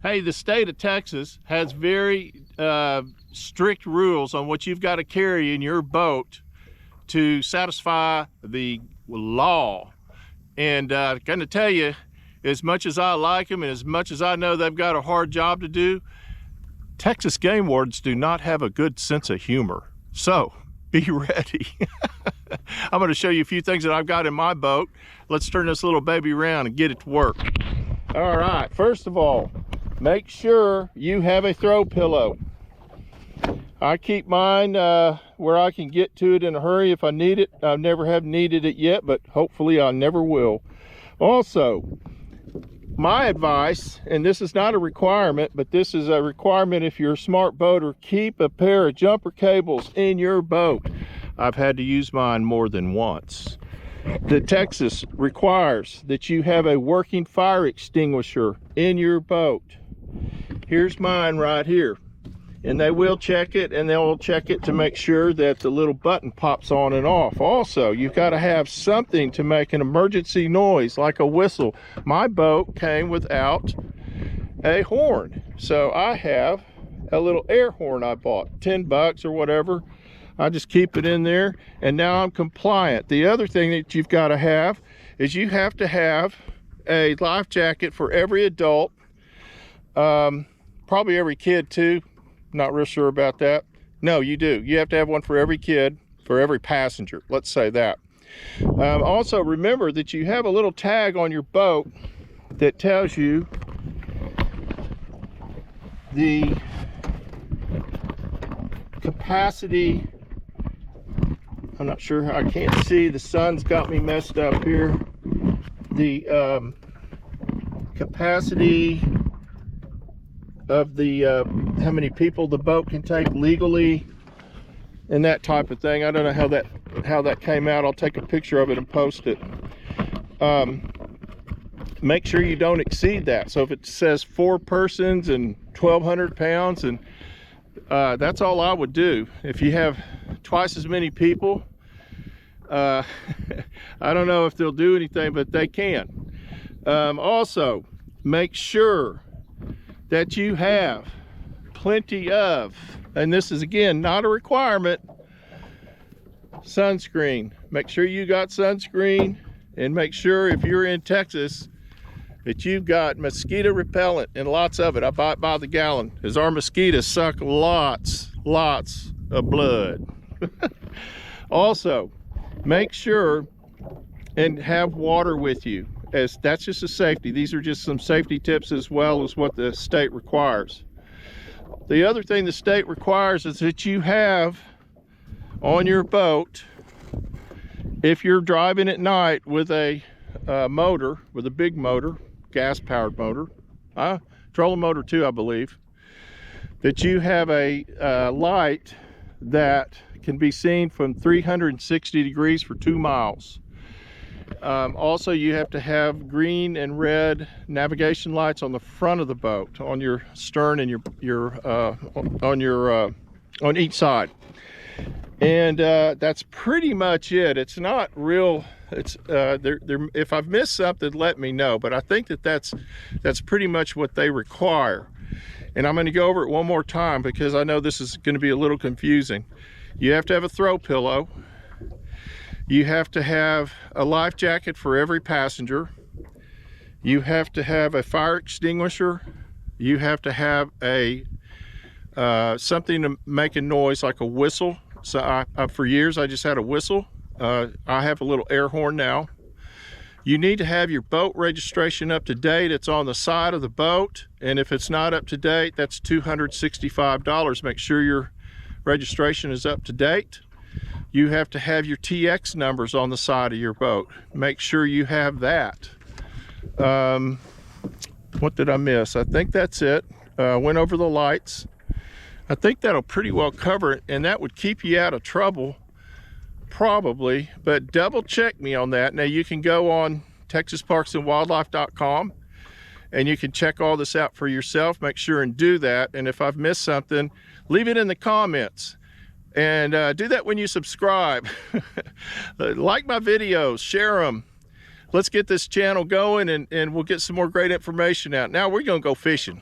Hey, the state of Texas has very strict rules on what you've got to carry in your boat to satisfy the law. And I'm going to tell you, as much as I like them and as much as I know they've got a hard job to do, Texas game wardens do not have a good sense of humor. So be ready. I'm going to show you a few things that I've got in my boat. Let's turn this little baby around and get it to work. All right, first of all, make sure you have a throw pillow. I keep mine where I can get to it in a hurry if I need it. I never have needed it yet, but hopefully I never will. Also, my advice, and this is not a requirement, but this is a requirement if you're a smart boater, keep a pair of jumper cables in your boat. I've had to use mine more than once. The Texas requires that you have a working fire extinguisher in your boat. Here's mine right here. And they will check it, and they'll check it to make sure that the little button pops on and off. Also, you've got to have something to make an emergency noise, like a whistle. My boat came without a horn, so I have a little air horn I bought, 10 bucks or whatever. I just keep it in there, and now I'm compliant. The other thing that you've got to have is you have to have a life jacket for every adult, probably every kid too. Not real sure about that. No, you do. You have to have one for every kid, for every passenger. Let's say that. Also, remember that you have a little tag on your boat that tells you the capacity. I'm not sure. I can't see. The sun's got me messed up here. The capacity of the how many people the boat can take legally and that type of thing. I don't know how that came out. I'll take a picture of it and post it. Make sure you don't exceed that. So if it says 4 persons and 1,200 pounds, and that's all I would do. If you have twice as many people, I don't know if they'll do anything, but they can. Also, make sure that you have plenty of, and this is again not a requirement, sunscreen. Make sure you got sunscreen, and make sure if you're in Texas that you've got mosquito repellent, and lots of it. I buy it by the gallon, because our mosquitoes suck lots of blood. Also, make sure and have water with you, as that's just a safety. These are just some safety tips as well as what the state requires. The other thing the state requires is that you have on your boat, if you're driving at night with a motor, with a big motor, gas powered motor, trolling motor too, I believe, that you have a light that can be seen from 360 degrees for 2 miles. Also, you have to have green and red navigation lights on the front of the boat, on your stern and on each side. And that's pretty much it. It's not real. It's if I've missed something, let me know. But I think that's pretty much what they require. And I'm going to go over it one more time because I know this is going to be a little confusing. You have to have a throw pillow. You have to have a life jacket for every passenger. You have to have a fire extinguisher. You have to have a something to make a noise, like a whistle. So for years I just had a whistle. I have a little air horn now. You need to have your boat registration up to date. It's on the side of the boat, and if it's not up to date, that's $265. Make sure your registration is up to date. You have to have your TX numbers on the side of your boat. Make sure you have that. What did I miss? I think that's it. Went over the lights. I think that'll pretty well cover it, and that would keep you out of trouble, probably, but double check me on that. Now you can go on texasparksandwildlife.com and you can check all this out for yourself. Make sure and do that. And if I've missed something, leave it in the comments. And do that when you subscribe. Like my videos, share them. Let's get this channel going, and we'll get some more great information out. Now we're gonna go fishing.